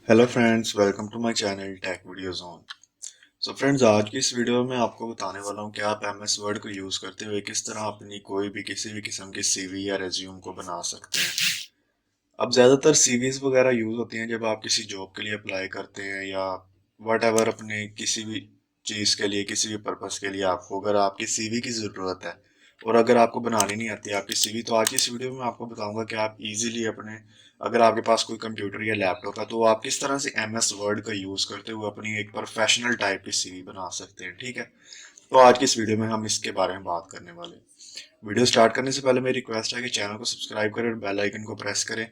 Hello friends, welcome to my channel tech video zone. So friends, आज की इस video में आपको बताने वाला हूँ कि आप एमएस वर्ड को यूज़ करते हुए किस तरह अपनी कोई भी किसी भी किस्म की सीवी या रेज्यूम को बना सकते हैं। अब ज़्यादातर सीवीज वगैरह यूज़ होती हैं जब आप किसी जॉब के लिए अप्लाई करते हैं या वट एवर अपने किसी भी चीज़ के लिए, किसी भी पर्पज़ के लिए आपको अगर आपकी सीवी की ज़रूरत है और अगर आपको बनानी नहीं आती आपकी सीवी, तो आज की इस वीडियो में आपको बताऊंगा कि आप इजीली अपने, अगर आपके पास कोई कंप्यूटर या लैपटॉप है तो आप किस तरह से एमएस वर्ड का यूज़ करते हुए अपनी एक प्रोफेशनल टाइप की सीवी बना सकते हैं। ठीक है, तो आज की इस वीडियो में हम इसके बारे में बात करने वाले हैं। वीडियो स्टार्ट करने से पहले मेरी रिक्वेस्ट है कि चैनल को सब्सक्राइब करें और बेल आइकन को प्रेस करें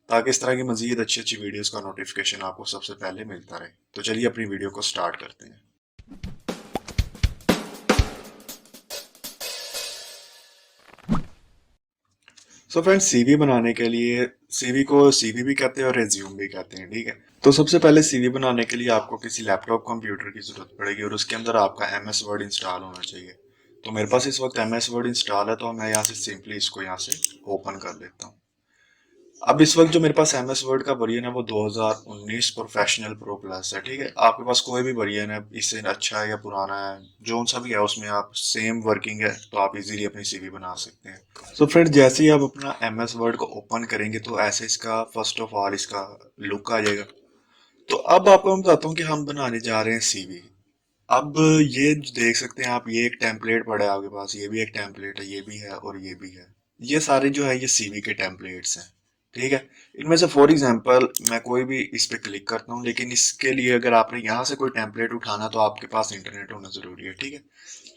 ताकि इस तरह की मजीद अच्छी अच्छी वीडियोस का नोटिफिकेशन आपको सबसे पहले मिलता रहे। तो चलिए अपनी वीडियो को स्टार्ट करते हैं। सो फ्रेंड्स, सीवी बनाने के लिए सीवी को सीवी भी कहते हैं और रेज्यूम भी कहते हैं। ठीक है, तो सबसे पहले सीवी बनाने के लिए आपको किसी लैपटॉप कंप्यूटर की जरूरत पड़ेगी और उसके अंदर आपका एमएस वर्ड इंस्टॉल होना चाहिए। तो मेरे पास इस वक्त एमएस वर्ड इंस्टॉल है, तो मैं यहाँ से सिंपली इसको यहाँ से ओपन कर लेता हूँ। अब इस वक्त जो मेरे पास एमएस वर्ड का वर्जन है वो 2019 प्रोफेशनल प्रो प्लस है। ठीक है, आपके पास कोई भी वर्जन है, इससे अच्छा है या पुराना है, जो सा भी है उसमें आप सेम वर्किंग है तो आप इजीली अपनी सीवी बना सकते हैं। सो फ्रेंड, जैसे ही आप अपना एमएस वर्ड को ओपन करेंगे तो ऐसे इसका फर्स्ट ऑफ ऑल इसका लुक आ जाएगा। तो अब आपको मैं बताता हूँ कि हम बनाने जा रहे हैं सीवी। अब ये देख सकते हैं आप, ये एक टेम्पलेट पड़ा है आपके पास, ये भी एक टेम्पलेट है, ये भी है और ये भी है। ये सारे जो है ये सीवी के टेम्पलेट्स हैं। ठीक है, इनमें से फॉर एग्जांपल मैं कोई भी इस पे क्लिक करता हूँ, लेकिन इसके लिए अगर आपने यहाँ से कोई टेम्पलेट उठाना तो आपके पास इंटरनेट होना जरूरी है। ठीक है,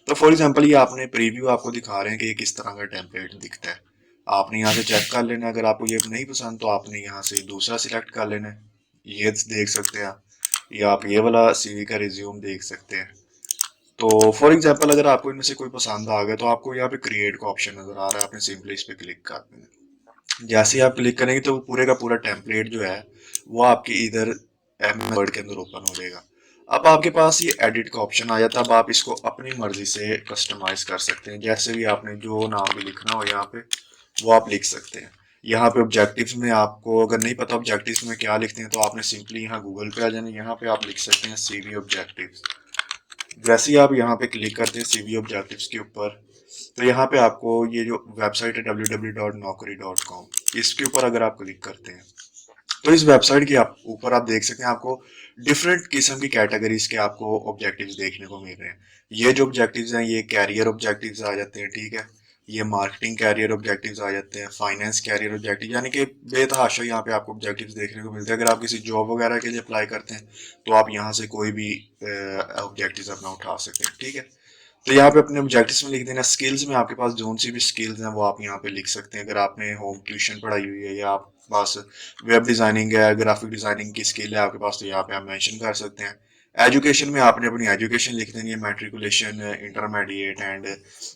तो फॉर एग्जांपल ये आपने प्रीव्यू आपको दिखा रहे हैं कि ये किस तरह का टेम्पलेट दिखता है। आपने यहाँ से चेक कर लेना है, अगर आपको ये नहीं पसंद तो आपने यहाँ से दूसरा सिलेक्ट कर लेना है। ये देख सकते हैं आप, या आप ये वाला सीवी का रिज्यूम देख सकते हैं। तो फॉर एग्जांपल अगर आपको इनमें से कोई पसंद आ गया तो आपको यहाँ पे क्रिएट का ऑप्शन नजर आ रहा है, आपने सिंपली इस पे क्लिक कर देना। जैसे ही आप क्लिक करेंगे तो पूरे का पूरा टेम्पलेट जो है वो आपके इधर एम वर्ड के अंदर ओपन हो जाएगा। अब आपके पास ये एडिट का ऑप्शन आ जाता है। अब आप इसको अपनी मर्जी से कस्टमाइज कर सकते हैं, जैसे भी आपने जो नाम भी लिखना हो यहाँ पे वो आप लिख सकते हैं। यहाँ पे ऑब्जेक्टिव्स में आपको अगर नहीं पता ऑब्जेक्टिव्स में क्या लिखते हैं तो आपने सिंपली यहाँ गूगल पे आ जाना, यहाँ पे आप लिख सकते हैं सीवी ऑब्जेक्टिव्स। जैसे ही आप यहाँ पे क्लिक करते हैं सीवी ऑब्जेक्टिव्स के ऊपर, तो यहाँ पे आपको ये जो वेबसाइट है www.naukri.com, इसके ऊपर अगर आप क्लिक करते हैं तो इस वेबसाइट के आप ऊपर आप देख सकते हैं आपको डिफरेंट किस्म की कैटेगरीज के आपको ऑब्जेक्टिव्स देखने को मिल रहे हैं। ये जो ऑब्जेक्टिव्स हैं ये कैरियर ऑब्जेक्टिव्स आ जाते हैं। ठीक है, ये मार्केटिंग कैरियर ऑब्जेक्टिव्स आ जाते हैं, फाइनेंस कैरियर ऑब्जेक्टिव, यानी कि बेतहाशा यहाँ पे आपको ऑब्जेक्टिव्स देखने को मिलते हैं। अगर आप किसी जॉब वगैरह के लिए अप्लाई करते हैं तो आप यहाँ से कोई भी ऑब्जेक्टिव्स अपना उठा सकते हैं। ठीक है, तो यहाँ पे अपने ऑब्जेक्टिव्स में लिख देना। स्किल्स में आपके पास जोन सी भी स्किल्स हैं वो आप यहाँ पे लिख सकते हैं। अगर आपने होम ट्यूशन पढ़ाई हुई है या आप पास वेब डिजाइनिंग है, ग्राफिक डिजाइनिंग की स्किल है आपके पास, तो यहाँ पे आप मेंशन कर सकते हैं। एजुकेशन में आपने अपनी एजुकेशन लिख देनी है, मैट्रिकुलेशन, इंटरमीडिएट एंड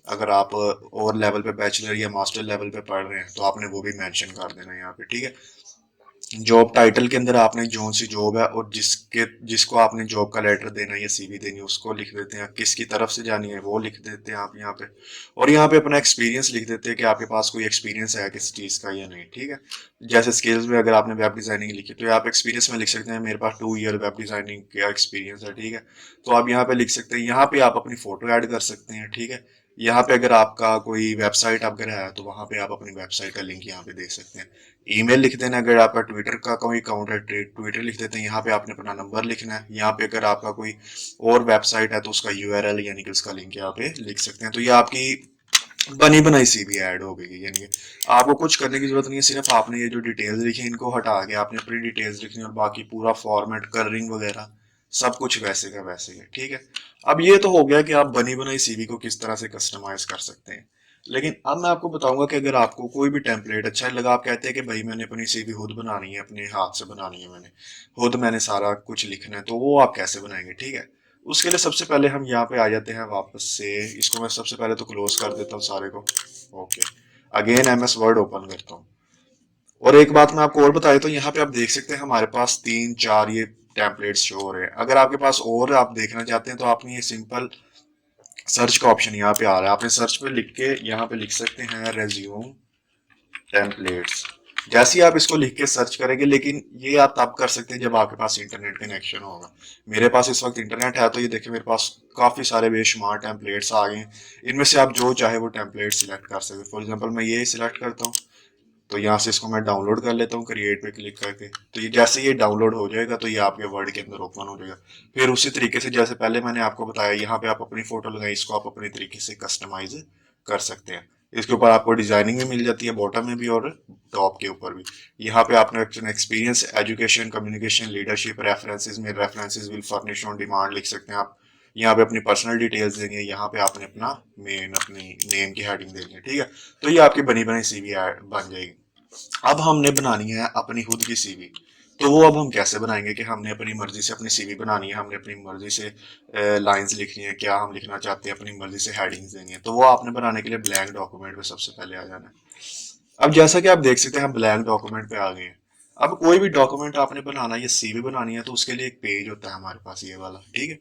अगर आप और लेवल पे बैचलर या मास्टर लेवल पे पढ़ रहे हैं तो आपने वो भी मेंशन कर देना है यहाँ पे। ठीक है, जॉब टाइटल के अंदर आपने जो सी जॉब है और जिसको आपने जॉब का लेटर देना है या सीवी देनी है उसको लिख देते हैं, किसकी तरफ से जानी है वो लिख देते हैं आप यहाँ पे। और यहाँ पे अपना एक्सपीरियंस लिख देते हैं कि आपके पास कोई एक्सपीरियंस है किसी चीज़ का या नहीं। ठीक है, जैसे स्किल्स में अगर आपने वेब डिजाइनिंग लिखी तो आप एक्सपीरियंस में लिख सकते हैं मेरे पास 2 ईयर वेब डिजाइनिंग का एक्सपीरियंस है। ठीक है, तो आप यहाँ पे लिख सकते हैं। यहाँ पे आप अपनी फोटो ऐड कर सकते हैं। ठीक है, यहाँ पे अगर आपका कोई वेबसाइट अगर है तो वहाँ पे आप अपनी वेबसाइट का लिंक यहाँ पे दे सकते हैं। ईमेल लिख देना, अगर आपका ट्विटर का कोई अकाउंट है ट्विटर लिख देते हैं। यहाँ पे आपने अपना नंबर लिखना है। यहाँ पे अगर आपका कोई और वेबसाइट है तो उसका यूआरएल यानी कि उसका लिंक यहाँ पे लिख सकते हैं। तो ये आपकी बनी बनाई सीवी ऐड हो गई, यानी कि आपको कुछ करने की जरूरत नहीं है। सिर्फ आपने ये जो डिटेल्स लिखी है इनको हटा के आपने अपनी डिटेल्स लिखनी है और बाकी पूरा फॉर्मेट कलरिंग वगैरह सब कुछ वैसे का वैसे ही है। ठीक है, अब ये तो हो गया कि आप बनी बनाई सीवी को किस तरह से कस्टमाइज कर सकते हैं। लेकिन अब मैं आपको बताऊंगा कि अगर आपको कोई भी टेम्पलेट अच्छा लगा, आप कहते हैं कि भाई मैंने अपनी सीवी खुद बनानी है, अपने हाथ से बनानी है, मैंने खुद मैंने सारा कुछ लिखना है, तो वो आप कैसे बनाएंगे। ठीक है, उसके लिए सबसे पहले हम यहाँ पे आ जाते हैं वापस से। इसको मैं सबसे पहले तो क्लोज कर देता हूँ सारे को। Okay, again MS word open करता हूँ। और एक बात मैं आपको और बताई तो यहाँ पे आप देख सकते हैं हमारे पास 3 4 ये टेम्पलेट्स शो हो रहे हैं। अगर आपके पास और आप देखना चाहते हैं तो आपने ये सिंपल सर्च का ऑप्शन यहाँ पे आ रहा है, आपने सर्च पे लिख के यहाँ पे लिख सकते हैं रेज्यूम टेम्पलेट्स। जैसे ही आप इसको लिख के सर्च करेंगे, लेकिन ये आप तब कर सकते हैं जब आपके पास इंटरनेट कनेक्शन होगा। मेरे पास इस वक्त इंटरनेट है, तो ये देखिए मेरे पास काफी सारे बेशुमार टेम्पलेट्स आ गए हैं। इनमें से आप जो चाहे वो टेम्पलेट सिलेक्ट कर सकते हैं। फॉर एग्जांपल मैं ये सिलेक्ट करता हूँ, तो यहाँ से इसको मैं डाउनलोड कर लेता हूँ क्रिएट पे क्लिक करके। तो ये जैसे ये डाउनलोड हो जाएगा तो ये आपके वर्ड के अंदर ओपन हो जाएगा। फिर उसी तरीके से जैसे पहले मैंने आपको बताया, यहाँ पे आप अपनी फोटो लगाई, इसको आप अपने तरीके से कस्टमाइज कर सकते हैं। इसके ऊपर आपको डिजाइनिंग में मिल जाती है, बॉटम में भी और टॉप के ऊपर भी। यहाँ पे आपने experience, education, communication, leadership, references में references will furnish on demand लिख सकते हैं आप। यहाँ पे अपनी पर्सनल डिटेल्स देनी है, यहाँ पे आपने अपना मेन अपनी नेम की हेडिंग देनी है, ठीक है। तो ये आपकी बनी बनी सीवी बन जाएगी। अब हमने बनानी है अपनी खुद की सीवी। तो वो अब हम कैसे बनाएंगे कि हमने अपनी मर्जी से अपनी सीवी बनानी है, हमने अपनी मर्जी से लाइंस लिखनी है, क्या हम लिखना चाहते हैं, अपनी मर्जी से हेडिंग्स देनी है। तो वो आपने बनाने के लिए ब्लैंक डॉक्यूमेंट में सबसे पहले आ जाना है। अब जैसा कि आप देख सकते हैं हम ब्लैंक डॉक्यूमेंट पे आ गए हैं। अब कोई भी डॉक्यूमेंट आपने बनाना है या सीवी बनानी है, तो उसके लिए एक पेज होता है हमारे पास, ये वाला, ठीक है।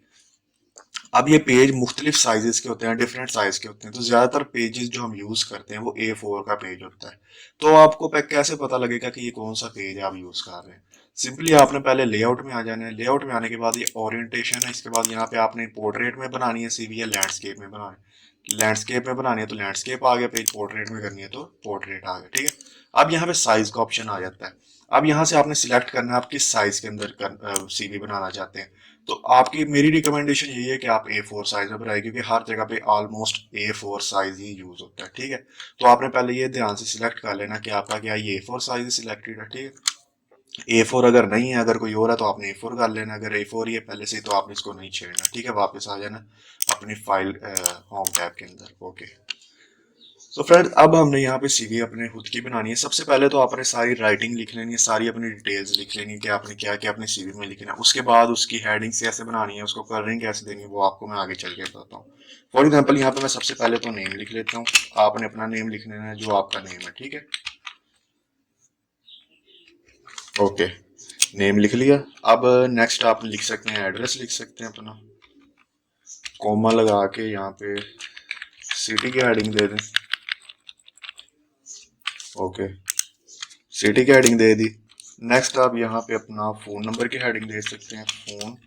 अब ये पेज मुख्तलिफ साइजेस के होते हैं, डिफरेंट साइज के होते हैं। तो ज्यादातर पेजेस जो हम यूज करते हैं वो A4 का पेज होता है। तो आपको कैसे पता लगेगा कि ये कौन सा पेज आप यूज कर रहे हैं? सिंपली आपने पहले लेआउट में आ जाना है। लेआउट में आने के बाद ये ओरिएंटेशन है, इसके बाद यहाँ पे आपने पोर्ट्रेट में बनानी है सीवी या लैंडस्केप में बनानी है। लैंडस्केप में बनानी है तो लैंडस्केप आ गया पेज, पोर्ट्रेट में करनी है तो पोर्ट्रेट आ गया, ठीक है। अब यहाँ पे साइज का ऑप्शन आ जाता है। अब यहाँ से आपने सिलेक्ट करना है आप किस साइज के अंदर सीवी बनाना चाहते हैं। तो आपकी मेरी रिकमेंडेशन यही है कि आप A4 साइज में बनाए, क्योंकि हर जगह पे ऑलमोस्ट A4 साइज ही यूज होता है, ठीक है। तो आपने पहले ये ध्यान से सिलेक्ट कर लेना कि आपका क्या ये A4 साइज सिलेक्टेड है, ठीक है। A4 अगर नहीं है, अगर कोई और है तो आपने A4 कर लेना। अगर A4 ही है पहले से, तो आपने इसको नहीं छेड़ना, ठीक है। वापस आ जाना अपनी फाइल होम टैब के अंदर, ओके। तो फ्रेंड अब हमने यहाँ पे सीवी अपने खुद की बनानी है। सबसे पहले तो आपने सारी राइटिंग लिख लेनी है, सारी अपनी डिटेल्स लिख लेनी है कि आपने क्या क्या अपनी सीवी में लिखना है। उसके बाद उसकी हेडिंग्स कैसे बनानी है, उसको कलरिंग कैसे देनी है, वो आपको मैं आगे चल के बताता हूँ। फॉर एग्जाम्पल यहाँ पे मैं सबसे पहले तो नेम लिख लेता हूँ। आपने अपना नेम लिख लेना है, जो आपका नेम है, ठीक है। ओके, नेम लिख लिया। अब नेक्स्ट आप लिख सकते हैं, एड्रेस लिख सकते हैं अपना, कोमा लगा के यहाँ पे सिटी की हेडिंग दे दें। ओके, सिटी की हेडिंग दे दी। नेक्स्ट आप यहाँ पे अपना फोन नंबर की हेडिंग दे सकते हैं, फोन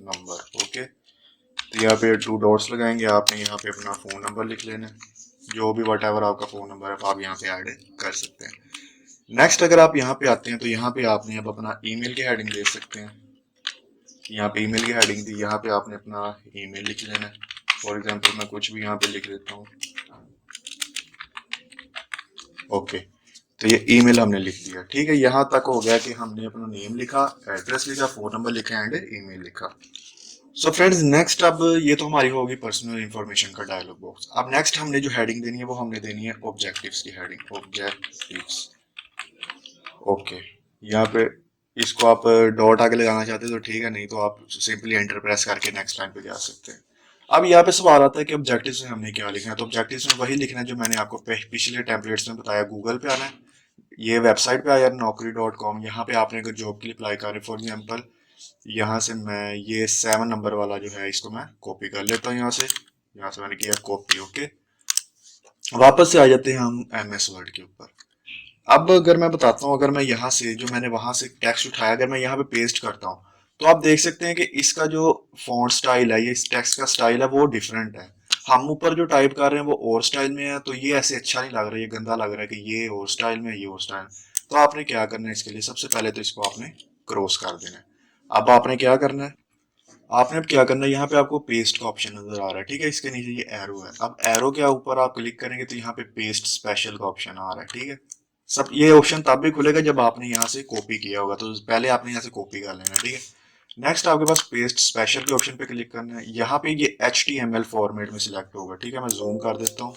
नंबर, ओके। तो यहाँ पे 2 डॉट्स लगाएंगे, आपने यहाँ पे अपना फोन नंबर लिख लेना है। जो भी वट एवर आपका फोन नंबर है आप यहाँ पे ऐड कर सकते हैं। नेक्स्ट अगर आप यहाँ पे आते हैं तो यहाँ पे आपने अब अपना ईमेल की हेडिंग दे सकते हैं। यहाँ पे ईमेल की हेडिंग दी, यहाँ पे आपने अपना ईमेल लिख लेना है। फॉर एग्जाम्पल मैं कुछ भी यहाँ पे लिख लेता हूँ, ओके। तो ये ईमेल हमने लिख दिया, ठीक है। यहाँ तक हो गया कि हमने अपना नेम लिखा, एड्रेस लिखा, फोन नंबर लिखा एंड ईमेल लिखा। सो फ्रेंड्स नेक्स्ट, अब ये तो हमारी होगी पर्सनल इंफॉर्मेशन का डायलॉग बॉक्स। अब नेक्स्ट हमने जो हेडिंग देनी है वो हमने देनी है ऑब्जेक्टिव्स की हेडिंग, ऑब्जेक्टिव्स, ओके। यहाँ पे इसको आप डॉट आगे लगाना चाहते हैं तो ठीक है, नहीं तो आप सिंपली एंटर प्रेस करके नेक्स्ट लाइन पे जा सकते हैं। अब यहाँ पे सवाल आता है कि ऑब्जेक्टिव्स में हमने क्या लिखना है। तो ऑब्जेक्टिव्स में वही लिखना है जो मैंने आपको पिछले टेम्पलेट्स में बताया। गूगल पे आना है, ये वेबसाइट पे आया naukri.com। यहाँ पे आपने अगर जॉब के लिए अप्लाई कर रहे, फॉर एग्जाम्पल यहाँ से मैं ये 7 नंबर वाला जो है इसको मैं कॉपी कर लेता हूँ। यहाँ से मैंने किया कॉपी, ओके। वापस से आ जाते हैं हम MS वर्ड के ऊपर। अब अगर मैं बताता हूँ, अगर मैं यहाँ से जो मैंने वहां से टेक्स्ट उठाया अगर मैं यहाँ पे पेस्ट करता हूँ, तो आप देख सकते हैं कि इसका जो फॉन्ट स्टाइल है, ये इस टेक्स्ट का स्टाइल है, वो डिफरेंट है। हम ऊपर जो टाइप कर रहे हैं वो और स्टाइल में है, तो ये ऐसे अच्छा नहीं लग रहा है, ये गंदा लग रहा है कि ये और स्टाइल में, ये और स्टाइल। तो आपने क्या करना है इसके लिए, सबसे पहले तो इसको आपने क्रॉस कर देना है। अब आपने क्या करना है, आपने अब क्या करना है, यहाँ पे आपको पेस्ट का ऑप्शन नजर आ रहा है, ठीक है। इसके नीचे ये एरो है। अब एरो के ऊपर आप क्लिक करेंगे तो यहाँ पे पेस्ट स्पेशल का ऑप्शन आ रहा है, ठीक है। सब ये ऑप्शन तब भी खुलेगा जब आपने यहाँ से कॉपी किया होगा, तो पहले आपने यहाँ से कॉपी कर लेना, ठीक है। नेक्स्ट आपके पास पेस्ट स्पेशल के ऑप्शन पे क्लिक करना है। यहाँ पे ये HTML फॉर्मेट में सिलेक्ट होगा, ठीक है। मैं जूम कर देता हूँ,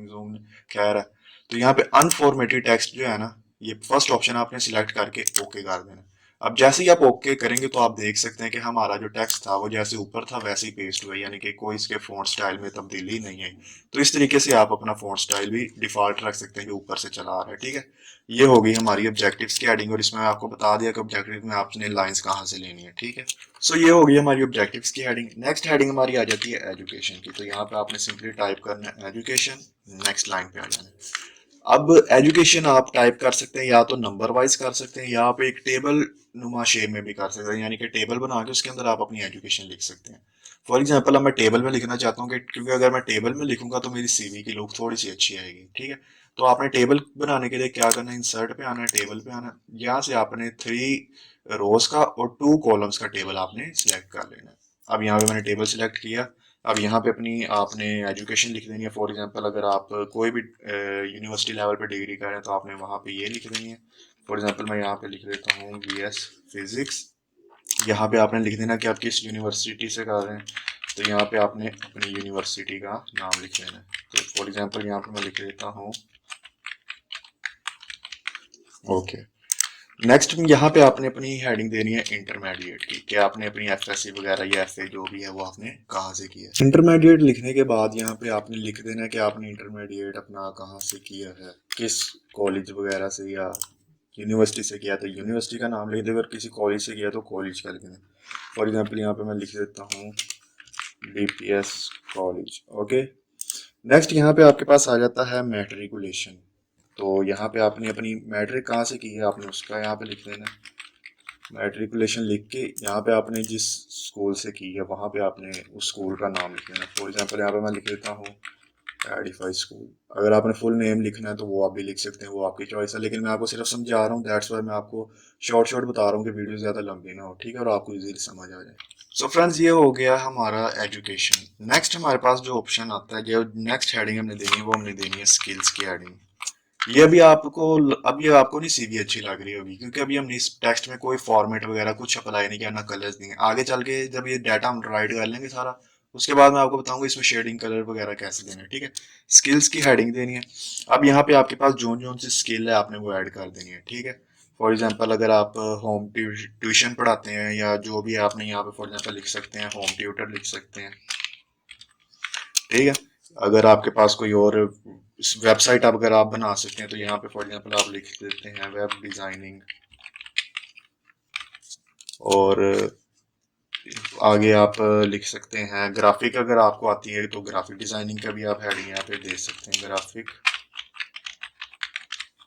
जूम खैर है। तो यहाँ पे अनफॉर्मेटेड टेक्स्ट जो है ना, ये फर्स्ट ऑप्शन आपने सिलेक्ट करके ओके कर देना। अब जैसे ही आप ओके करेंगे तो आप देख सकते हैं कि हमारा जो टेक्स्ट था वो जैसे ऊपर था वैसे ही पेस्ट हुआ, यानी कि कोई इसके फॉन्ट स्टाइल में तब्दीली नहीं आई। तो इस तरीके से आप अपना फॉन्ट स्टाइल भी डिफॉल्ट रख सकते हैं जो ऊपर से चला आ रहा है, ठीक है। ये होगी हमारी ऑब्जेक्टिव्स की हेडिंग, और इसमें आपको बता दिया कि ऑब्जेक्टिव में आपने लाइंस कहाँ से लेनी है, ठीक है। सो ये होगी हमारी ऑब्जेक्टिव्स की हेडिंग। नेक्स्ट हेडिंग हमारी आ जाती है एजुकेशन की। तो यहाँ पे आपने सिंपली टाइप करना है एजुकेशन, नेक्स्ट लाइन पे आ जाना है। अब एजुकेशन आप टाइप कर सकते हैं, या तो नंबर वाइज कर सकते हैं, या आप एक टेबल नुमा शेप में भी कर सकते हैं, यानी कि टेबल बना के उसके अंदर आप अपनी एजुकेशन लिख सकते हैं। फॉर एग्जांपल अब मैं टेबल में लिखना चाहता हूँ कि क्योंकि अगर मैं टेबल में लिखूंगा तो मेरी सीवी की लुक थोड़ी सी अच्छी आएगी, ठीक है। तो आपने टेबल बनाने के लिए क्या करना है, इंसर्ट पे आना है, टेबल पे आना है, यहाँ से आपने 3 रोज का और 2 कॉलम्स का टेबल आपने सिलेक्ट कर लेना है। अब यहाँ पे मैंने टेबल सिलेक्ट किया। अब यहाँ पे अपनी आपने एजुकेशन लिख देनी है। फॉर एग्जांपल अगर आप कोई भी यूनिवर्सिटी लेवल पे डिग्री कर रहे हैं तो आपने वहाँ पे ये लिख देनी है। फॉर एग्जांपल मैं यहाँ पे लिख देता हूँ BS फिजिक्स। यहाँ पे आपने लिख देना कि आप किस यूनिवर्सिटी से कर रहे हैं, तो यहाँ पे आपने अपनी यूनिवर्सिटी का नाम लिख देना है। तो फॉर एग्जांपल यहाँ पे मैं लिख देता हूँ ओके। नेक्स्ट यहाँ पे आपने अपनी हेडिंग देनी है इंटरमीडिएट की, कि आपने अपनी एफएससी वगैरह या एफए जो भी है वो आपने कहाँ से किया है। इंटरमीडिएट लिखने के बाद यहाँ पे आपने लिख देना है कि आपने इंटरमीडिएट अपना कहाँ से किया है, किस कॉलेज वगैरह से या यूनिवर्सिटी से किया, तो यूनिवर्सिटी का नाम लिख दे। अगर किसी कॉलेज से किया तो कॉलेज का लिखना है। फॉर एग्जाम्पल यहाँ पे मैं लिख देता हूँ DPS कॉलेज, ओके। नेक्स्ट यहाँ पे आपके पास आ जाता है मैट्रिकुलेशन। तो यहाँ पे आपने अपनी मैट्रिक कहाँ से की है आपने उसका यहाँ पे लिख देना है। मैट्रिकुलेशन लिख के यहाँ पे आपने जिस स्कूल से की है वहाँ पे आपने उस स्कूल का नाम लिख देना। फॉर एग्जांपल यहाँ पे मैं लिख देता हूँ एडिफाई स्कूल। अगर आपने फुल नेम लिखना है तो वो आप भी लिख सकते हैं, वो आपकी चॉइस है, लेकिन मैं आपको सिर्फ समझा रहा हूँ, दैट्स वाई मैं आपको शॉर्ट शॉर्ट बता रहा हूँ कि वीडियो ज़्यादा लंबी ना हो, ठीक है, और आपको इजीली समझ आ जाए। सो फ्रेंड्स, ये हो गया हमारा एजुकेशन। नेक्स्ट हमारे पास जो ऑप्शन आता है, जो नेक्स्ट हेडिंग हमने देनी है वो हमने देनी है स्किल्स की हेडिंग। ये अभी आपको, अब ये आपको नहीं सीवी अच्छी लग रही होगी, क्योंकि अभी हमने इस टेक्स्ट में कोई फॉर्मेट वगैरह कुछ अप्लाई नहीं किया, ना कलर्स दिए। आगे चल के जब ये डाटा हम राइट कर लेंगे सारा, उसके बाद मैं आपको बताऊंगा इसमें शेडिंग कलर वगैरह कैसे देना है, ठीक है। स्किल्स की हेडिंग देनी है। अब यहाँ पे आपके पास जो जो सी स्किल है आपने वो ऐड कर देनी है, ठीक है। फॉर एग्जाम्पल अगर आप होम ट्यूशन पढ़ाते हैं या जो भी है, आपने यहाँ पे फॉर एग्जाम्पल लिख सकते हैं होम ट्यूटर लिख सकते हैं, ठीक है। अगर आपके पास कोई और वेबसाइट आप अगर आप बना सकते हैं तो यहाँ पे फॉर एग्जांपल आप लिख देते हैं वेब डिजाइनिंग, और आगे आप लिख सकते हैं ग्राफिक। अगर आपको आती है तो ग्राफिक डिजाइनिंग का भी आप हेडिंग यहाँ पे दे सकते हैं,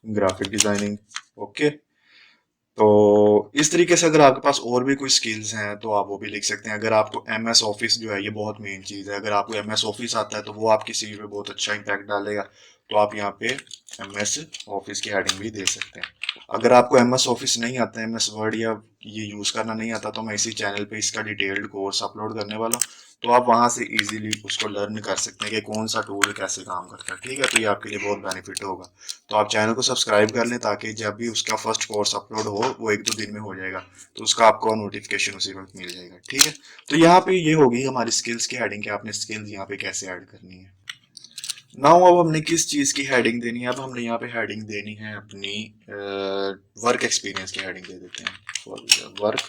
ग्राफिक डिजाइनिंग, ओके। तो इस तरीके से अगर आपके पास और भी कोई स्किल्स हैं तो आप वो भी लिख सकते हैं। अगर आपको MS ऑफिस जो है ये बहुत मेन चीज़ है, अगर आपको MS ऑफिस आता है तो वो आपकी सीवी पे बहुत अच्छा इम्पैक्ट डालेगा, तो आप यहाँ पे MS ऑफिस की हेडिंग भी दे सकते हैं। अगर आपको MS ऑफिस नहीं आता है, MS वर्ड या ये यूज़ करना नहीं आता, तो मैं इसी चैनल पे इसका डिटेल्ड कोर्स अपलोड करने वाला हूँ, तो आप वहाँ से इजीली उसको लर्न कर सकते हैं कि कौन सा टूल कैसे काम करता है, ठीक है। तो ये आपके लिए बहुत बेनिफिट होगा। तो आप चैनल को सब्सक्राइब कर लें ताकि जब भी उसका फर्स्ट कोर्स अपलोड हो वो 1-2 दिन में हो जाएगा, तो उसका आपको नोटिफिकेशन उसी वक्त मिल जाएगा, ठीक है। तो यहाँ पे ये होगी हमारी स्किल्स की हेडिंग कि आपने स्किल्स यहाँ पे कैसे ऐड करनी है। नाउ अब हमने किस चीज़ की हेडिंग देनी है, अब हमने यहाँ पे हेडिंग देनी है अपनी वर्क एक्सपीरियंस की हेडिंग दे देते हैं, वर्क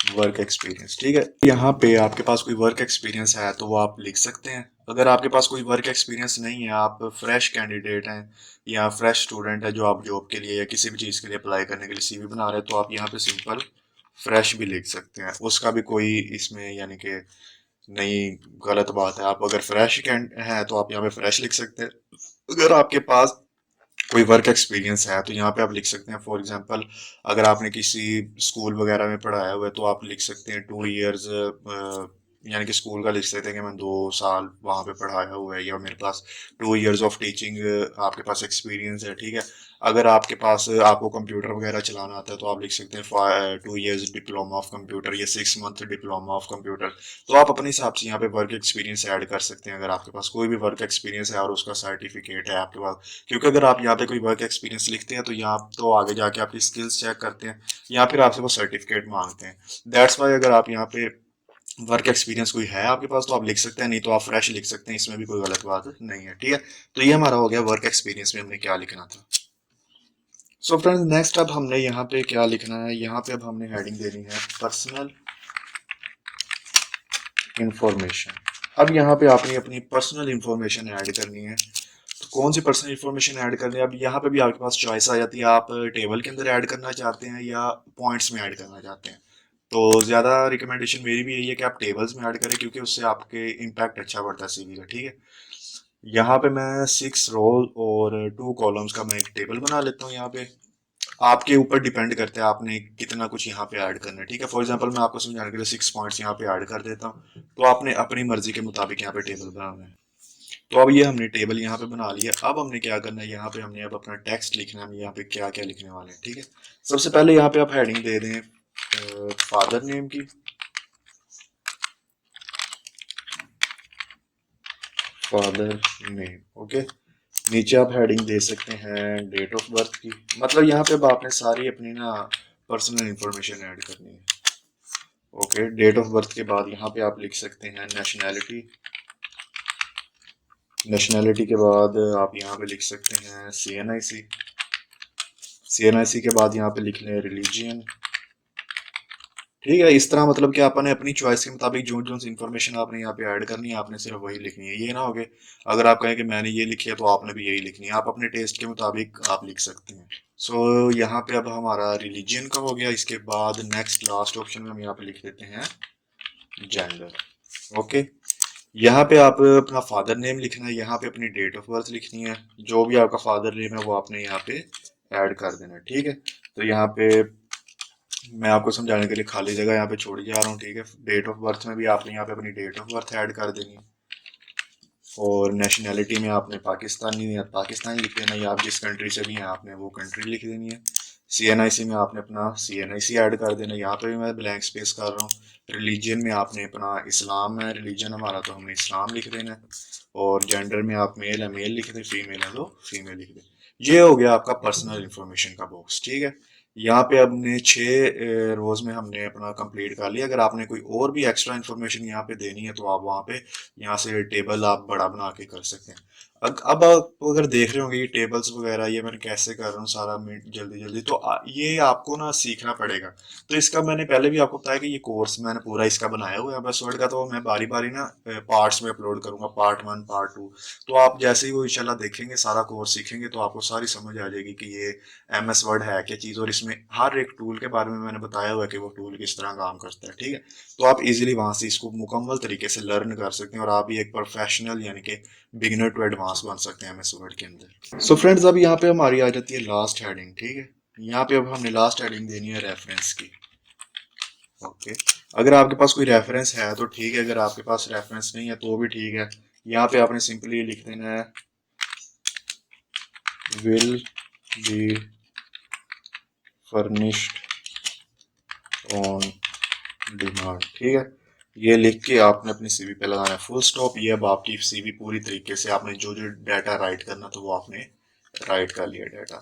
वर्क एक्सपीरियंस, ठीक है। यहाँ पे आपके पास कोई वर्क एक्सपीरियंस है तो वो आप लिख सकते हैं। अगर आपके पास कोई वर्क एक्सपीरियंस नहीं है, आप फ्रेश कैंडिडेट हैं या फ्रेश स्टूडेंट है जो आप जॉब के लिए या किसी भी चीज़ के लिए अप्लाई करने के लिए सीवी बना रहे हैं, तो आप यहाँ पे सिंपल फ्रेश भी लिख सकते हैं, उसका भी कोई इसमें यानी कि नहीं गलत बात है। आप अगर फ्रेश है तो आप यहाँ पे फ्रेश लिख सकते हैं। अगर आपके पास कोई वर्क एक्सपीरियंस है तो यहाँ पे आप लिख सकते हैं, फॉर एग्जांपल अगर आपने किसी स्कूल वगैरह में पढ़ाया हुआ है तो आप लिख सकते हैं 2 इयर्स, यानी कि स्कूल का लिख सकते हैं कि मैं 2 साल वहाँ पे पढ़ाया हुआ है, या मेरे पास 2 इयर्स ऑफ टीचिंग आपके पास एक्सपीरियंस है, ठीक है। अगर आपके पास आपको कंप्यूटर वगैरह चलाना आता है तो आप लिख सकते हैं 2 इयर्स डिप्लोमा ऑफ कंप्यूटर या 6 मंथ डिप्लोमा ऑफ कंप्यूटर। तो आप अपने हिसाब से यहाँ पे वर्क एक्सपीरियंस ऐड कर सकते हैं, अगर आपके पास कोई भी वर्क एक्सपीरियंस है और उसका सर्टिफिकेट है आपके पास। क्योंकि अगर आप यहाँ पे कोई वर्क एक्सपीरियंस लिखते हैं तो यहाँ तो आगे जाके आपकी स्किल्स चेक करते हैं या फिर आपसे वो सर्टिफिकेट मांगते हैं। दैट्स वाई अगर आप यहाँ पे वर्क एक्सपीरियंस कोई है आपके पास तो आप लिख सकते हैं, नहीं तो आप फ्रेश लिख सकते हैं, इसमें भी कोई गलत बात नहीं है, ठीक है। तो ये हमारा हो गया वर्क एक्सपीरियंस में हमने क्या लिखना था। सो फ्रेंड्स, नेक्स्ट अब हमने यहाँ पे क्या लिखना है, यहाँ पे अब हमने हेडिंग देनी है पर्सनल इंफॉर्मेशन। अब यहाँ पे आपने अपनी पर्सनल इंफॉर्मेशन ऐड करनी है। तो कौन सी पर्सनल इंफॉर्मेशन ऐड करनी है, अब यहाँ पे भी आपके पास चॉइस आ जाती है, आप टेबल के अंदर ऐड करना चाहते हैं या पॉइंट्स में ऐड करना चाहते हैं। तो ज़्यादा रिकमेंडेशन मेरी भी यही है कि आप टेबल्स में ऐड करें, क्योंकि उससे आपके इम्पैक्ट अच्छा पड़ता है सीवी का, ठीक है। यहाँ पे मैं 6 रोल और 2 कॉलम्स का मैं एक टेबल बना लेता हूँ। यहाँ पे आपके ऊपर डिपेंड करता है आपने कितना कुछ यहाँ पे ऐड करना है, ठीक है। फॉर एग्जांपल मैं आपको समझाने के लिए 6 पॉइंट्स यहाँ पे ऐड कर देता हूँ, तो आपने अपनी मर्जी के मुताबिक यहाँ पे टेबल बनाना है। तो अब ये हमने टेबल यहाँ पे बना लिया। अब हमने क्या करना है, यहाँ पे हमने अब अपना टेक्स्ट लिखना है। हम यहाँ पे क्या क्या लिखने वाले हैं, ठीक है। सबसे पहले यहाँ पे आप हेडिंग दे दें फादर नेम की, फादर नेम, ओके। नीचे आप हेडिंग दे सकते हैं डेट ऑफ बर्थ की, मतलब यहाँ पे अब आपने सारी अपनी ना पर्सनल इंफॉर्मेशन ऐड करनी है, ओके। डेट ऑफ बर्थ के बाद यहाँ पे आप लिख सकते हैं नेशनैलिटी। नेशनैलिटी के बाद आप यहाँ पे लिख सकते हैं CNIC। CNIC के बाद यहाँ पे लिख लें रिलीजियन, ठीक है। इस तरह मतलब कि आपने अपनी चॉइस के मुताबिक जो जो इन्फॉर्मेशन आपने यहाँ पे ऐड करनी है आपने सिर्फ वही लिखनी है। ये ना हो गए अगर आप कहें कि मैंने ये लिखी है तो आपने भी यही लिखनी है, आप अपने टेस्ट के मुताबिक आप लिख सकते हैं। सो यहाँ पे अब हमारा रिलीजियन का हो गया। इसके बाद नेक्स्ट लास्ट ऑप्शन में हम यहाँ पे लिख देते हैं जेंडर, ओके। यहाँ पे आप अपना फादर नेम लिखना है, यहाँ पे अपनी डेट ऑफ बर्थ लिखनी है, जो भी आपका फादर नेम है वो आपने यहाँ पे ऐड कर देना है, ठीक है। तो यहाँ पे मैं आपको समझाने के लिए खाली जगह यहाँ पे छोड़ जा रहा हूँ, ठीक है। डेट ऑफ बर्थ में भी आपने यहाँ पे अपनी डेट ऑफ बर्थ ऐड कर देनी है, और नेशनैलिटी में आपने पाकिस्तानी या पाकिस्तानी लिख देना, या आप जिस कंट्री से भी हैं आपने वो कंट्री लिख देनी है। CNIC में आपने अपना CNIC ऐड कर देना, यहाँ पे भी मैं ब्लैंक स्पेस कर रहा हूँ। रिलीजन में आपने अपना इस्लाम है रिलीजन हमारा, तो हमने इस्लाम लिख देना है। और जेंडर में आप मेल है मेल लिख दें, फीमेल है तो फीमेल लिख दें। ये हो गया आपका पर्सनल इंफॉर्मेशन का बॉक्स, ठीक है। यहाँ पे हमने 6 रोज में हमने अपना कंप्लीट कर लिया। अगर आपने कोई और भी एक्स्ट्रा इन्फॉर्मेशन यहाँ पे देनी है तो आप वहाँ पे यहाँ से टेबल आप बड़ा बना के कर सकते हैं। अब आप अगर देख रहे होंगे ये टेबल्स वगैरह ये मैं कैसे कर रहा हूँ सारा जल्दी जल्दी, तो ये आपको ना सीखना पड़ेगा। तो इसका मैंने पहले भी आपको बताया कि ये कोर्स मैंने पूरा इसका बनाया हुआ है बस वर्ड का, तो मैं बारी बारी ना पार्ट्स में अपलोड करूंगा, पार्ट 1 पार्ट 2। तो आप जैसे ही वो इंशाल्लाह देखेंगे सारा कोर्स सीखेंगे तो आपको सारी समझ आ जाएगी कि ये MS वर्ड है क्या चीज़, और इसमें हर एक टूल के बारे में मैंने बताया हुआ है कि वो टूल किस तरह काम करता है, ठीक है। तो आप इजीली वहां से इसको मुकम्मल तरीके से लर्न कर सकते हैं और आप भी एक प्रोफेशनल यानी कि बिगिनर टू एडवांस बन सकते हैं MS वर्ड के अंदर। सो फ्रेंड्स अब यहाँ पे हमारी आ जाती है लास्ट हेडिंग, ठीक है। यहाँ पे अब हमने लास्ट हेडिंग देनी है रेफरेंस की, ओके। अगर आपके पास कोई रेफरेंस है तो ठीक है, अगर आपके पास रेफरेंस नहीं है तो भी ठीक है। यहाँ पे आपने सिंपली लिख देना है will be furnished on demand, ठीक है। ये लिख के आपने अपनी CV पे लगाना है फुल स्टॉप। ये अब आपकी CV पूरी तरीके से आपने जो जो डाटा राइट करना तो वो आपने राइट कर लिया डाटा।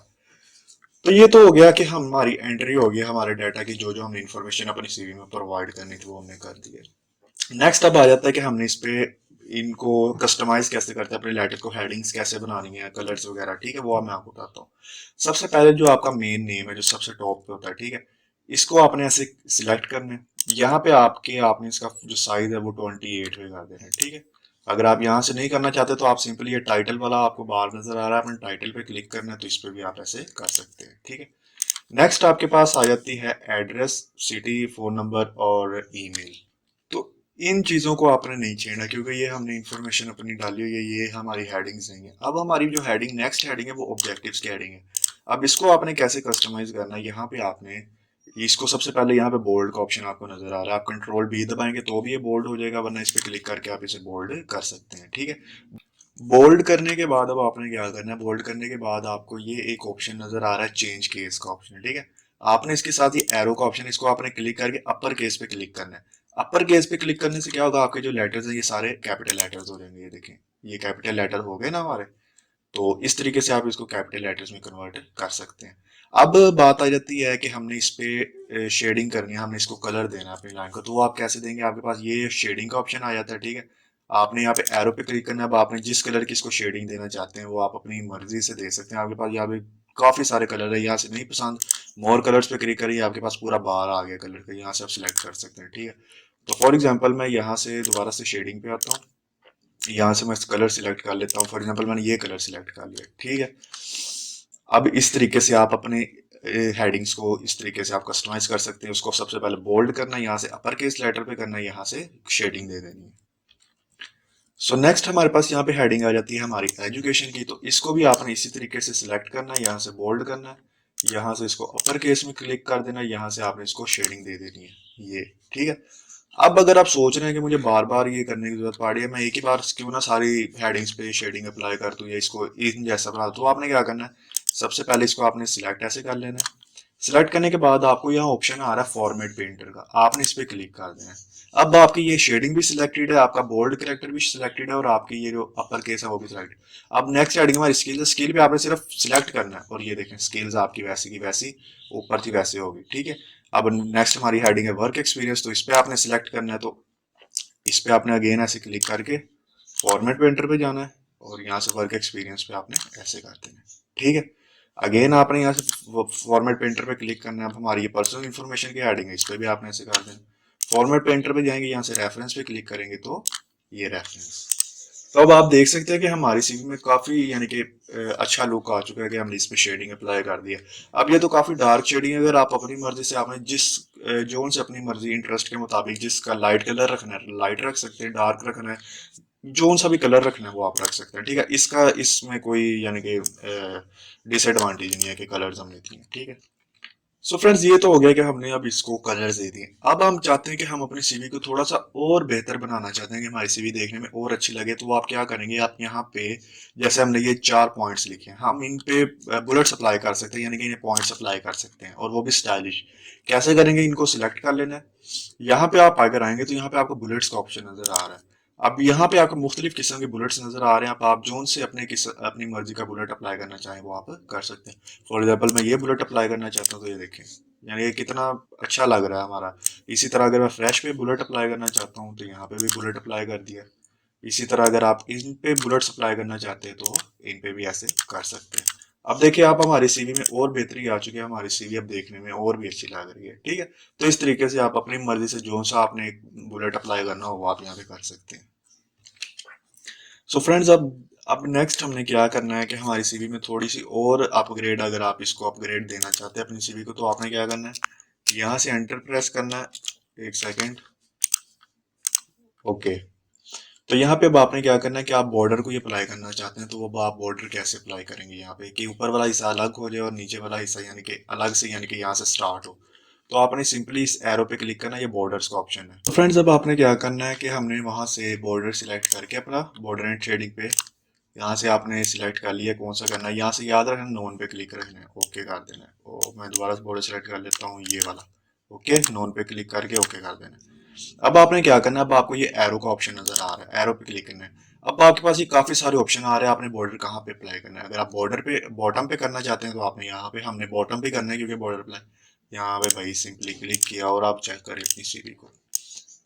तो ये तो हो गया कि हमारी एंट्री हो गई हमारे डाटा की, जो जो हमने इन्फॉर्मेशन अपनी CV में प्रोवाइड करनी थी वो हमने कर दी है। नेक्स्ट अब आ जाता है कि हमने इस पे इनको कस्टमाइज कैसे करते हैं, अपने लेटर को हेडिंग्स कैसे बनानी है, कलर्स वगैरह, ठीक है। वो अब मैं आपको बताता हूँ। सबसे पहले जो आपका मेन नेम है जो सबसे टॉप पे होता है, ठीक है, इसको आपने ऐसे सिलेक्ट करना है। यहाँ पे आपने इसका जो साइज है वो 28 में कर देना है, ठीक है। अगर आप यहाँ से नहीं करना चाहते तो आप सिंपली ये टाइटल वाला आपको बार नजर आ रहा है, अपने टाइटल पे क्लिक करना है तो इस पे भी आप ऐसे कर सकते हैं, ठीक है। नेक्स्ट आपके पास आ जाती है एड्रेस, सिटी, फोन नंबर और ईमेल। तो इन चीजों को आपने नहीं छेड़ना क्योंकि ये हमने इंफॉर्मेशन अपनी डाली हुई है, ये हमारी हेडिंग्स नहीं है। अब हमारी जो हेडिंग नेक्स्ट हेडिंग है वो ऑब्जेक्टिव्स की हेडिंग है। अब इसको आपने कैसे कस्टमाइज करना है, यहाँ पे आपने इसको सबसे पहले यहाँ पे बोल्ड का ऑप्शन आपको नजर आ रहा है, आप कंट्रोल B दबाएंगे तो भी ये बोल्ड हो जाएगा, वरना इस पे क्लिक करके आप इसे बोल्ड कर सकते हैं, ठीक है। बोल्ड करने के बाद अब आपने क्या करना है, बोल्ड करने के बाद आपको ये एक ऑप्शन नजर आ रहा है चेंज केस का ऑप्शन, ठीक है। आपने इसके साथ ये एरो का ऑप्शन, इसको आपने क्लिक करके अपर केस पे क्लिक करना है। अपर केस पे क्लिक करने से क्या होगा, आपके जो लेटर्स हैं ये सारे कैपिटल लेटर्स हो जाएंगे, ये देखें ये कैपिटल लेटर हो गए ना हमारे। तो इस तरीके से आप इसको कैपिटल लेटर्स में कन्वर्ट कर सकते हैं। अब बात आ जाती है कि हमने इस पे शेडिंग करनी है, हमने इसको कलर देना है अपनी लाइन को, तो वो आप कैसे देंगे, आपके पास ये शेडिंग का ऑप्शन आ जाता है, ठीक है। आपने यहाँ पे एरो पे क्लिक करना है। अब आपने जिस कलर की इसको शेडिंग देना चाहते हैं वो आप अपनी मर्जी से दे सकते हैं। आपके पास यहाँ पे काफी सारे कलर है, यहाँ से नहीं पसंद मोर कलर्स पे क्लिक करिए, आपके पास पूरा बार आ गया कलर का, यहाँ से आप सिलेक्ट कर सकते हैं, ठीक है। तो फॉर एग्जाम्पल मैं यहाँ से दोबारा से शेडिंग पे आता हूँ, यहाँ से मैं कलर सिलेक्ट कर लेता हूँ। फॉर एग्जांपल मैंने ये कलर सिलेक्ट कर लिया, ठीक है। अब इस तरीके से आप अपने हेडिंग्स को इस तरीके से आप कस्टमाइज कर सकते हैं। उसको सबसे पहले बोल्ड करना है, यहाँ से अपर केस लेटर पे करना है, यहाँ से शेडिंग दे देनी है। सो नेक्स्ट हमारे पास यहाँ पे हेडिंग आ जाती है हमारी एजुकेशन की। तो इसको भी आपने इसी तरीके से सिलेक्ट करना है, यहाँ से बोल्ड करना है, यहाँ से इसको अपर केस में क्लिक कर देना है, यहाँ से आपने इसको शेडिंग दे देनी है ये। ठीक है। अब अगर आप सोच रहे हैं कि मुझे बार बार ये करने की जरूरत पड़ रही है, मैं एक ही बार क्यों ना सारी हेडिंग्स पे शेडिंग अप्लाई कर दूं या इसको इन जैसा बना दूं, तो आपने क्या करना है, सबसे पहले इसको आपने सिलेक्ट ऐसे कर लेना है। सिलेक्ट करने के बाद आपको यहाँ ऑप्शन आ रहा है फॉर्मेट पेंटर का, आपने इस पे क्लिक कर देना है। अब आपकी ये शेडिंग भी सिलेक्टेड है, आपका बोल्ड करेक्टर भी सिलेक्टेड है और आपकी ये जो अपर केस है वो भी सिलेक्टेड। अब नेक्स्ट हेडिंग हमारी स्किल है, स्किल पे आपने सिर्फ सिलेक्ट करना है और ये देखें स्किल्स आपकी वैसी की वैसी ऊपर थी वैसे होगी। ठीक है। अब नेक्स्ट हमारी हेडिंग है वर्क एक्सपीरियंस, तो इस पे आपने सिलेक्ट करना है। तो इस पे आपने अगेन ऐसे क्लिक करके फॉर्मेट पेंटर पे जाना है और यहाँ से वर्क एक्सपीरियंस पे आपने ऐसे कर देना है। ठीक है। अगेन आपने यहाँ से फॉर्मेट पेंटर पे क्लिक करना है। अब हमारी ये पर्सनल इन्फॉर्मेशन की हेडिंग है, इस पे भी आपने ऐसे कर देना। फॉर्मेट पेंटर पे जाएंगे, यहाँ से रेफरेंस पे क्लिक करेंगे तो ये रेफरेंस। तो अब आप देख सकते हैं कि हमारी सीवी में काफी यानी कि अच्छा लुक आ चुका है कि हमने इसमें शेडिंग अप्लाई कर दिया। अब ये तो काफी डार्क शेडिंग है, अगर आप अपनी मर्जी से आपने जिस जोन से अपनी मर्जी इंटरेस्ट के मुताबिक जिसका लाइट कलर रखना है लाइट रख सकते हैं, डार्क रखना है जोन सा भी कलर रखना है वो आप रख सकते हैं। ठीक है। इसका इसमें कोई यानी कि डिसएडवांटेज नहीं है कि कलर्स हमने दिए। ठीक है। सो फ्रेंड्स ये तो हो गया कि हमने अब इसको कलर्स दे दिए। अब हम चाहते हैं कि हम अपनी सीवी को थोड़ा सा और बेहतर बनाना चाहते हैं कि हमारी सीवी देखने में और अच्छी लगे। तो वो आप क्या करेंगे, आप यहाँ पे जैसे हमने ये 4 पॉइंट्स लिखे हैं, हम इन पे बुलेट्स अप्लाई कर सकते हैं, यानी कि इन्हें पॉइंट्स अप्लाई कर सकते हैं और वो भी स्टाइलिश। कैसे करेंगे, इनको सिलेक्ट कर लेना है। यहाँ पे आप अगर आएंगे तो यहाँ पे आपको बुलेट्स का ऑप्शन नजर आ रहा है। अब यहाँ पे आपको मुख्तलिफ किस्म के बुलेट्स नजर आ रहे हैं। आप जोन से अपनी मर्जी का बुलेट अप्लाई करना चाहें वो आप कर सकते हैं। फॉर एग्जाम्पल मैं ये बुलेट अप्लाई करना चाहता हूँ तो ये देखें, यानी ये कितना अच्छा लग रहा है हमारा। इसी तरह अगर मैं फ्लैश पे बुलेट अप्लाई करना चाहता हूँ तो यहाँ पे भी बुलेट अप्लाई कर दिया। इसी तरह अगर आप इन पे बुलेट्स अप्लाई करना चाहते हैं तो इन पे भी ऐसे कर सकते हैं। अब देखिए आप हमारी सीवी में और बेहतरी आ चुकी है, हमारी सीवी अब देखने में और भी अच्छी लग रही है। ठीक है। तो इस तरीके से आप अपनी मर्जी से जो सा आपने बुलेट अप्लाई करना हो वो आप यहाँ पे कर सकते हैं। सो फ्रेंड्स अब नेक्स्ट हमने क्या करना है कि हमारी सीवी में थोड़ी सी और अपग्रेड, अगर आप इसको अपग्रेड देना चाहते हैं अपनी सीवी को, तो आपने क्या करना है, यहाँ से एंटर प्रेस करना है। एक सेकेंड। ओके। तो यहाँ पे अब आपने क्या करना है कि आप बॉर्डर को ये अप्लाई करना चाहते हैं, तो वो आप बॉर्डर कैसे अप्लाई करेंगे यहाँ पे कि ऊपर वाला हिस्सा अलग हो जाए और नीचे वाला हिस्सा यानी कि अलग से, यानी कि यहाँ से स्टार्ट हो। तो आपने सिंपली इस एरो पे क्लिक करना है, ये बॉर्डर्स का ऑप्शन है। तो फ्रेंड्स अब आपने क्या करना है कि हमने वहां से बॉर्डर सिलेक्ट करके अपना बॉर्डर एंड शेडिंग पे यहाँ से आपने सिलेक्ट कर लिया कौन सा करना है, यहाँ से याद रखना नोन पे क्लिक रखना है, ओके कर देना है। ओ मैं दोबारा से बॉर्डर सिलेक्ट कर लेता हूँ ये वाला। ओके, नोन पे क्लिक करके ओके कर देना है। अब आपने क्या करना है, अब आपको ये एरो का ऑप्शन नजर आ रहा है, एरो पे क्लिक करना है। अब आपके पास ये काफी सारे ऑप्शन आ रहे हैं, आपने बॉर्डर कहाँ पे अप्लाई करना है। अगर आप बॉर्डर पे बॉटम पे करना चाहते हैं तो आपने यहाँ पे, हमने बॉटम पे करना है क्योंकि बॉर्डर अप्लाई यहाँ पे भाई सिंपली क्लिक किया और आप चेक करें अपनी सीवी को।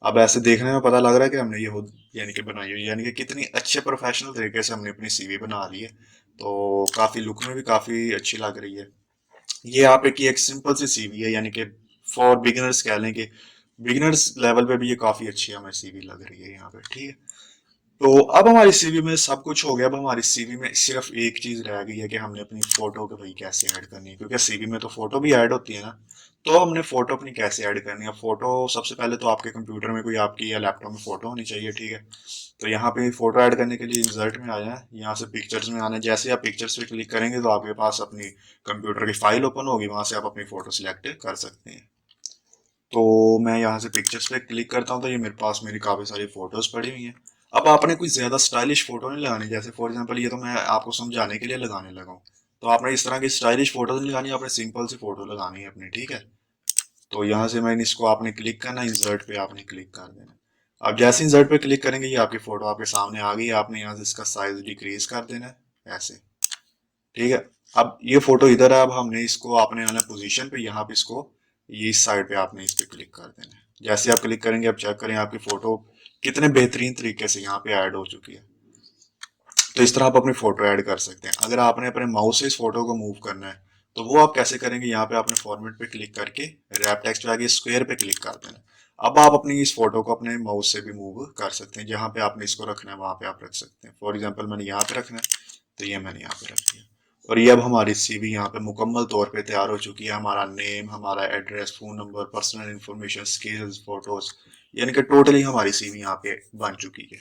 अब ऐसे देखने में पता लग रहा है कि हमने ये खुद यानी कि बनाई हुई, यानी कि कितनी अच्छे प्रोफेशनल तरीके से हमने अपनी सीवी बना ली है। तो काफी लुक में भी काफी अच्छी लग रही है। ये आप एक सिंपल सी सीवी है, यानी कि फॉर बिगिनर्स कह लें कि बिगिनर्स लेवल पे भी ये काफी अच्छी हमें सीवी लग रही है यहाँ पे। ठीक है। तो अब हमारी सीवी में सब कुछ हो गया। अब हमारी सीवी में सिर्फ एक चीज रह गई है कि हमने अपनी फोटो को भाई कैसे ऐड करनी है, क्योंकि सीवी में तो फोटो भी ऐड होती है ना। तो हमने फोटो अपनी कैसे ऐड करनी है। फोटो सबसे पहले तो आपके कंप्यूटर में कोई आपकी या लैपटॉप में फोटो होनी चाहिए। ठीक है। तो यहाँ पे फोटो ऐड करने के लिए इंसर्ट में आया है, यहाँ से पिक्चर्स में आना है। जैसे आप पिक्चर्स पे क्लिक करेंगे तो आपके पास अपनी कंप्यूटर की फाइल ओपन होगी, वहां से आप अपनी फोटो सिलेक्ट कर सकते हैं। तो मैं यहाँ से पिक्चर्स पे क्लिक करता हूँ तो ये मेरे पास मेरी काफ़ी सारी फोटोज पड़ी हुई हैं। अब आपने कोई ज़्यादा स्टाइलिश फोटो नहीं लगानी, जैसे फॉर एग्जांपल ये तो मैं आपको समझाने के लिए लगाने लगा हूँ। तो आपने इस तरह की स्टाइलिश फोटो नहीं लगानी, आपने सिंपल सी फोटो लगानी है अपनी। ठीक है। तो यहाँ से मैंने इसको आपने क्लिक करना, इंसर्ट पे आपने क्लिक कर देना। अब जैसे इंसर्ट पे क्लिक करेंगे ये आपकी फोटो आपके सामने आ गई, आपने यहाँ से इसका साइज डिक्रीज कर देना है ऐसे। ठीक है। अब ये फोटो इधर है, अब हमने इसको आपने आना पोजीशन पे, यहाँ पे इसको ये इस साइड पे आपने इस पे क्लिक कर देना है। जैसे आप क्लिक करेंगे अब चेक करें आपकी फोटो कितने बेहतरीन तरीके से यहाँ पे ऐड हो चुकी है। तो इस तरह आप अपनी फोटो ऐड कर सकते हैं। अगर आपने अपने माउस से इस फोटो को मूव करना है तो वो आप कैसे करेंगे, यहाँ पे आपने फॉर्मेट पे क्लिक करके रैप टेक्स्ट पे आगे स्क्वायर पे क्लिक कर देना। अब आप अपनी इस फोटो को अपने माउस से भी मूव कर सकते हैं, जहाँ पे आपने इसको रखना है वहां पे आप रख सकते हैं। फॉर एग्जाम्पल मैंने यहाँ पे रखना है तो ये मैंने यहाँ पे रख दिया। और ये अब हमारी सीवी यहाँ पे मुकम्मल तौर पे तैयार हो चुकी है। हमारा नेम, हमारा address, phone number, personal information, skills, photos, यानी कि टोटली हमारी सीवी यहाँ पे बन चुकी है।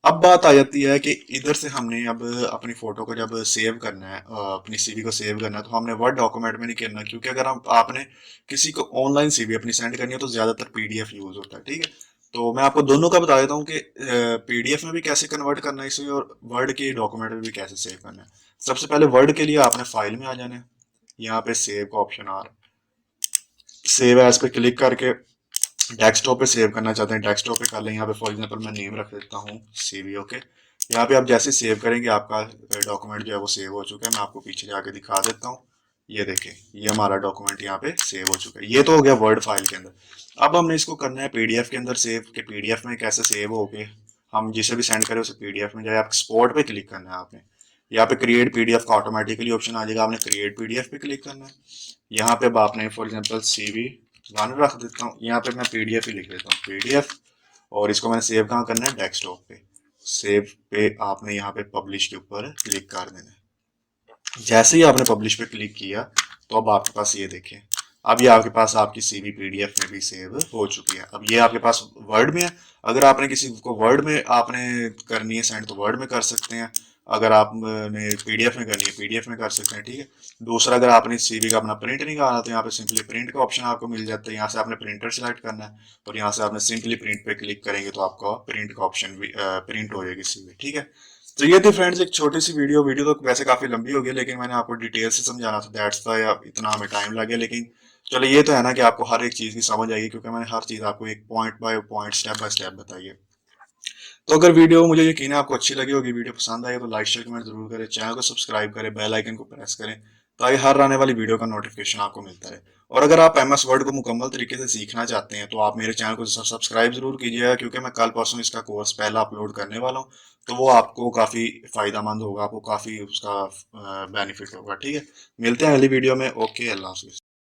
अब बात आ जाती है कि इधर से हमने अब अपनी फोटो को जब सेव करना है, अपनी सीवी को सेव करना है, तो हमने वर्ड डॉक्यूमेंट में नहीं करना, क्योंकि अगर हम आपने किसी को ऑनलाइन सीवी अपनी सेंड करनी है तो ज्यादातर पीडीएफ यूज होता है, ठीक है। तो मैं आपको दोनों का बता देता हूँ कि पीडीएफ में भी कैसे कन्वर्ट करना है इसे, और वर्ड के डॉक्यूमेंट में भी कैसे सेव करना है। सबसे पहले वर्ड के लिए आपने फाइल में आ जाना है, यहाँ पे सेव का ऑप्शन आ रहा है, सेव एज पे क्लिक करके डेस्कटॉप पे सेव करना चाहते हैं डेस्कटॉप पे कर लें। यहाँ पे फॉर एग्जांपल मैं नेम रख देता हूँ सीवी, ओके। यहाँ पे आप जैसे सेव करेंगे आपका डॉक्यूमेंट जो है वो सेव हो चुका है। मैं आपको पीछे जाके दिखा देता हूँ, ये देखें, ये हमारा डॉक्यूमेंट यहाँ पे सेव हो चुका है। ये तो हो गया वर्ड फाइल के अंदर। अब हमने इसको करना है पीडीएफ के अंदर सेव, कि पीडीएफ में कैसे सेव हो के हम जिसे भी सेंड करें उसे पीडीएफ में जाए। आप एक्सपोर्ट पे क्लिक करना है आपने, यहाँ पे क्रिएट पीडीएफ का ऑटोमेटिकली ऑप्शन आ जाएगा, आपने क्रिएट पीडीएफ पे क्लिक करना है। यहाँ पे अब आपने फॉर एग्जांपल सीवी वन रख देता हूँ, यहाँ पे मैं पीडीएफ ही लिख देता हूँ पीडीएफ, और इसको मैंने सेव कहाँ करना है, डेस्कटॉप पे। सेव पे आपने यहाँ पे पब्लिश के ऊपर क्लिक कर देना है। जैसे ही आपने पब्लिश पे क्लिक किया तो अब आपके पास ये देखें, अब ये आपके पास आपकी सीवी पीडीएफ में भी सेव हो चुकी है। अब ये आपके पास वर्ड में है, अगर आपने किसी को वर्ड में आपने करनी है सेंड तो वर्ड में कर सकते हैं, अगर आपने पीडीएफ में करनी है पीडीएफ में कर सकते हैं, ठीक है। दूसरा, अगर आपने सीवी का अपना प्रिंट निकालना तो यहाँ पे सिंपली प्रिंट का ऑप्शन आपको मिल जाता है, यहाँ से आपने प्रिंटर सेलेक्ट करना है और यहाँ से आपने सिंपली प्रिंट पे क्लिक करेंगे तो आपका प्रिंट का ऑप्शन भी प्रिंट हो जाएगी सीवी, ठीक है। तो ये थी फ्रेंड्स एक छोटी सी वीडियो तो वैसे काफी लंबी हो गई, लेकिन मैंने आपको डिटेल से समझाना था, दैट्स वाई इतना हमें टाइम लगे। लेकिन चलो ये तो है ना कि आपको हर एक चीज की समझ आएगी, क्योंकि मैंने हर चीज आपको एक point by point step by step बताई है। तो अगर वीडियो, मुझे यकीन है आपको अच्छी लगी होगी, वीडियो पसंद आई तो लाइक शेयर कमेंट जरूर करें, चैनल को सब्सक्राइब करें, बेल आइकन को प्रेस करें ताकि हर आने वाली वीडियो का नोटिफिकेशन आपको मिलता रहे। और अगर आप एमएस वर्ड को मुकम्मल तरीके से सीखना चाहते हैं तो आप मेरे चैनल को सब्सक्राइब जरूर कीजिएगा, क्योंकि मैं कल परसों इसका कोर्स पहला अपलोड करने वाला हूँ। तो वो आपको काफ़ी फ़ायदा मंद होगा, आपको काफ़ी उसका बेनिफिट होगा, ठीक है। मिलते हैं अगली वीडियो में, ओके, अल्लाह हाफिज़।